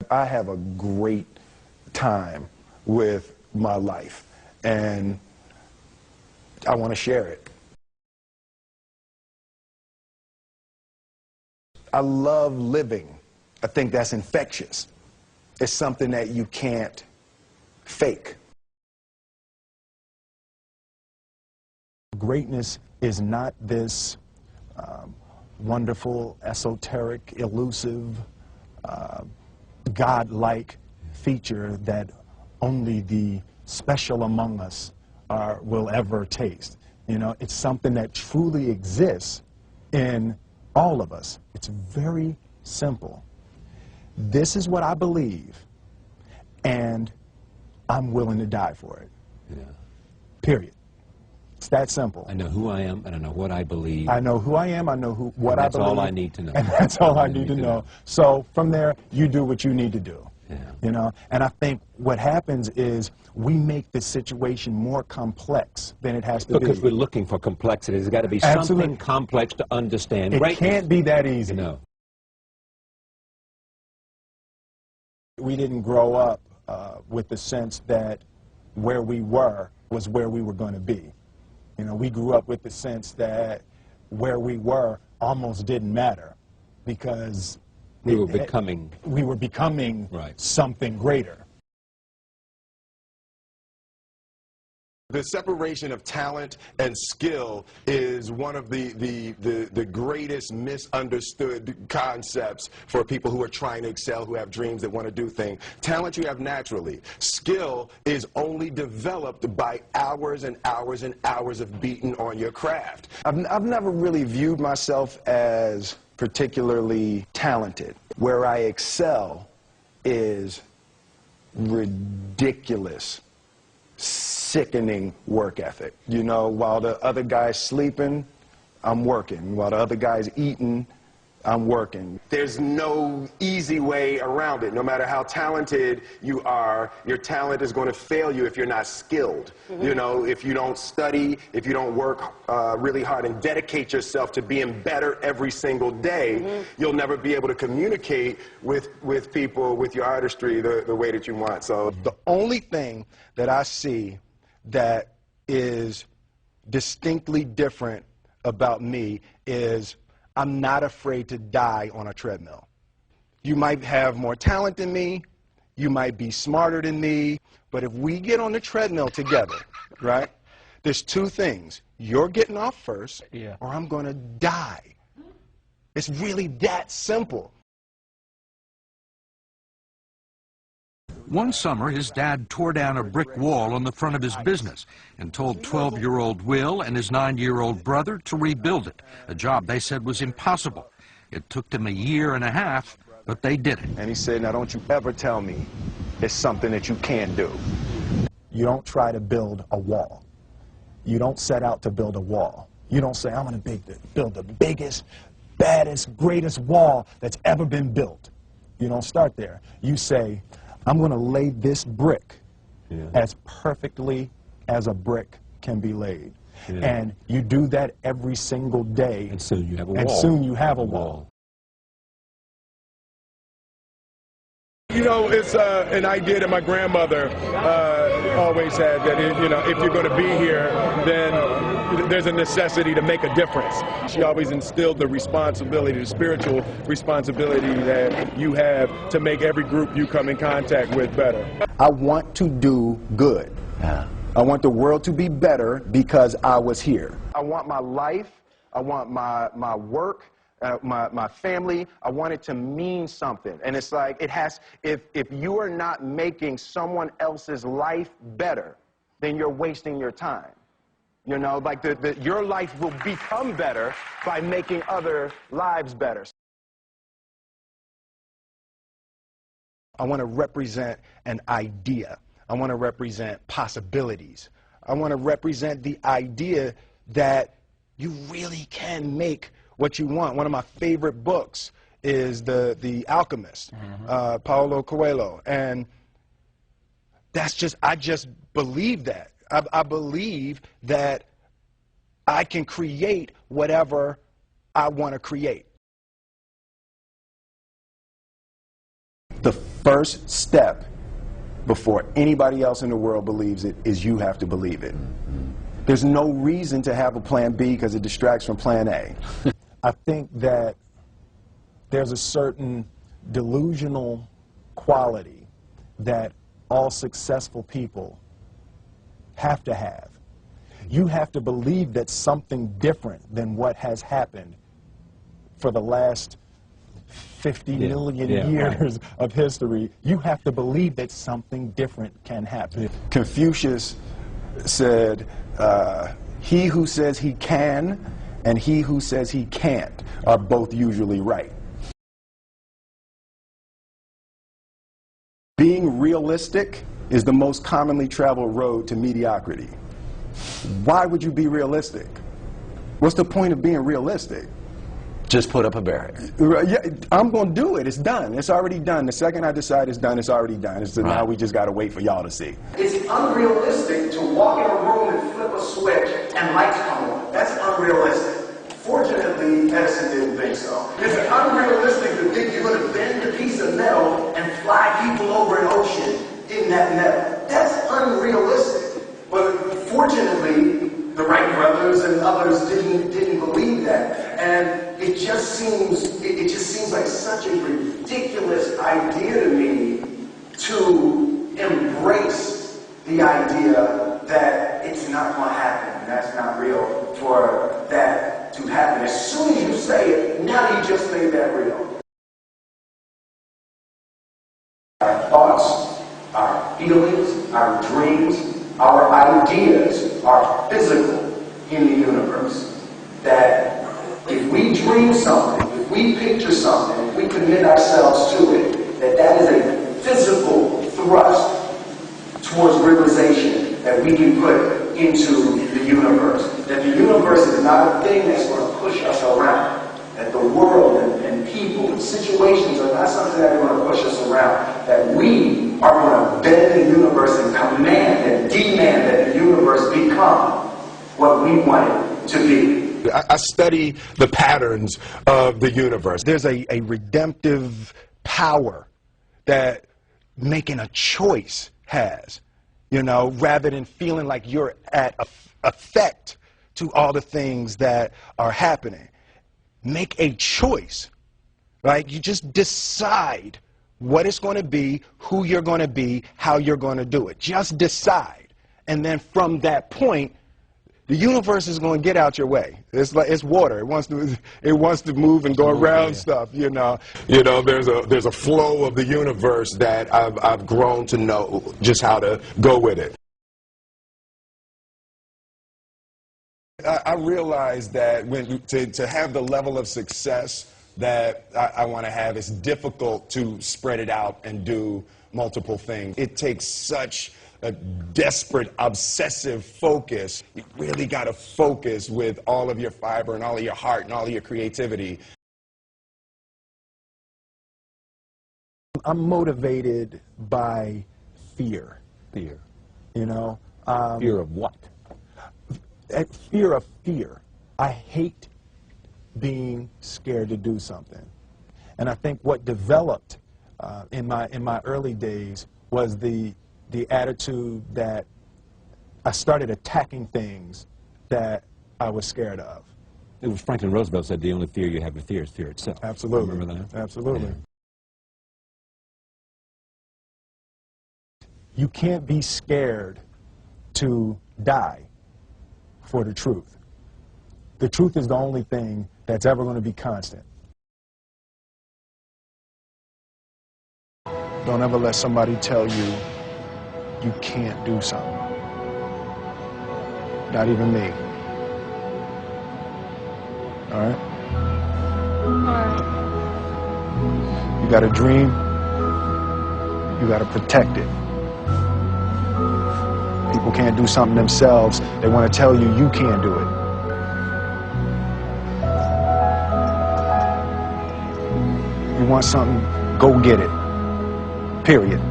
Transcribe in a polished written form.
I have a great time with my life, and I want to share it. I love living. I think that's infectious. It's something that you can't fake. Greatness is not this wonderful, esoteric, elusive, God-like feature that only the special among us will ever taste. You know, it's something that truly exists in all of us. It's very simple. This is what I believe, and I'm willing to die for it. Yeah. Period. It's that simple. I know who I am, and I know what I believe. I know who I am, I know what I believe. That's all I need to know. And that's all I need to know. So from there, you do what you need to do. Yeah. You know, and I think what happens is we make the situation more complex than it has to be. Because we're looking for complexity. There's got to be Absolutely. something complex to understand. It Greatness. can't be that easy. No. We didn't grow up with the sense that where we were was where we were going to be. You know, we grew up with the sense that where we were almost didn't matter because we were becoming right. Something greater. The separation of talent and skill is one of the greatest misunderstood concepts for people who are trying to excel, who have dreams, that want to do things. Talent you have naturally. Skill is only developed by hours and hours and hours of beating on your craft. I've never really viewed myself as particularly talented. Where I excel is ridiculous, sickening work ethic. You know, while the other guy's sleeping, I'm working. While the other guy's eating, I'm working. There's no easy way around it. No matter how talented you are, your talent is going to fail you if you're not skilled. Mm-hmm. You know, if you don't study, if you don't work really hard and dedicate yourself to being better every single day, mm-hmm. you'll never be able to communicate with people, with your artistry, the way that you want. So the only thing that I see that is distinctly different about me is I'm not afraid to die on a treadmill. You might have more talent than me, you might be smarter than me, but if we get on the treadmill together, right, there's two things. You're getting off first, or I'm going to die. It's really that simple. One summer, his dad tore down a brick wall on the front of his business and told 12-year-old Will and his 9-year-old brother to rebuild it, a job they said was impossible. It took them 1.5 years, but they did it. And he said, now don't you ever tell me it's something that you can't do. You don't try to build a wall. You don't set out to build a wall. You don't say, I'm going to build the biggest, baddest, greatest wall that's ever been built. You don't start there. You say, I'm going to lay this brick as perfectly as a brick can be laid. Yeah. And you do that every single day. And soon you have a wall. And soon you have a wall. You know, it's an idea that my grandmother always had, that you know, if you're going to be here, then there's a necessity to make a difference. She always instilled the responsibility, the spiritual responsibility that you have to make every group you come in contact with better. I want to do good. I want the world to be better because I was here. I want my life, I want my work, my family, I want it to mean something. And it's like, it has, if you are not making someone else's life better, then you're wasting your time. You know, like your life will become better by making other lives better. I want to represent an idea. I want to represent possibilities. I want to represent the idea that you really can make what you want. One of my favorite books is The Alchemist, Paulo Coelho, and that's just, I just believe that. I believe that I can create whatever I want to create. The first step before anybody else in the world believes it is you have to believe it. There's no reason to have a plan B because it distracts from plan A. I think that there's a certain delusional quality that all successful people have to have. You have to believe that something different than what has happened for the last 50 million years of history. You have to believe that something different can happen. Confucius said, he who says he can and he who says he can't are both usually right. Being realistic is the most commonly traveled road to mediocrity. Why would you be realistic? What's the point of being realistic? Just put up a barrier. Yeah, I'm going to do it. It's done. It's already done. The second I decide it's done, it's already done. It's now we just got to wait for y'all to see. It's unrealistic to walk in a room and flip a switch and lights come on. That's unrealistic. Fortunately, Edison didn't think so. It's unrealistic to think you're going to bend a piece of metal and fly people over an ocean in that metal. That's unrealistic. But fortunately, the Wright brothers and others didn't believe that. And it just seems like such a ridiculous idea to me to embrace the idea that it's not going to happen. That's not real for that to happen. As soon as you say it, now you just made that real. Our thoughts, our feelings, our dreams, our ideas are physical in the universe. That if we dream something, if we picture something, if we commit ourselves to it, that is a physical thrust towards realization that we can put into the universe. That the universe is not a thing that's going to push us around. That the world and people and situations are not something that are going to push us around. That we are going to bend the universe and command and demand that the universe become what we want it to be. I study the patterns of the universe. There's a redemptive power that making a choice has, you know, rather than feeling like you're at effect to all the things that are happening. Make a choice, right? You just decide what it's going to be, who you're going to be, how you're going to do it. Just decide. And then from that point, the universe is going to get out your way. It's like it's water. It wants to move and go around stuff. You know. There's a flow of the universe that I've grown to know just how to go with it. I realized that to have the level of success that I want to have, it's difficult to spread it out and do multiple things. It takes such a desperate, obsessive focus. You really got to focus with all of your fiber and all of your heart and all of your creativity. I'm motivated by fear. Fear. You know? Fear of what? Fear of fear. I hate being scared to do something. And I think what developed in my early days was the attitude that I started attacking things that I was scared of. It was Franklin Roosevelt said the only fear you have to fear is fear itself. Absolutely. Remember that? Absolutely. Yeah. You can't be scared to die for the truth. The truth is the only thing that's ever going to be constant. Don't ever let somebody tell you you can't do something. Not even me. All right? You got a dream, you got to protect it. People can't do something themselves. They want to tell you you can't do it. You want something, go get it. Period.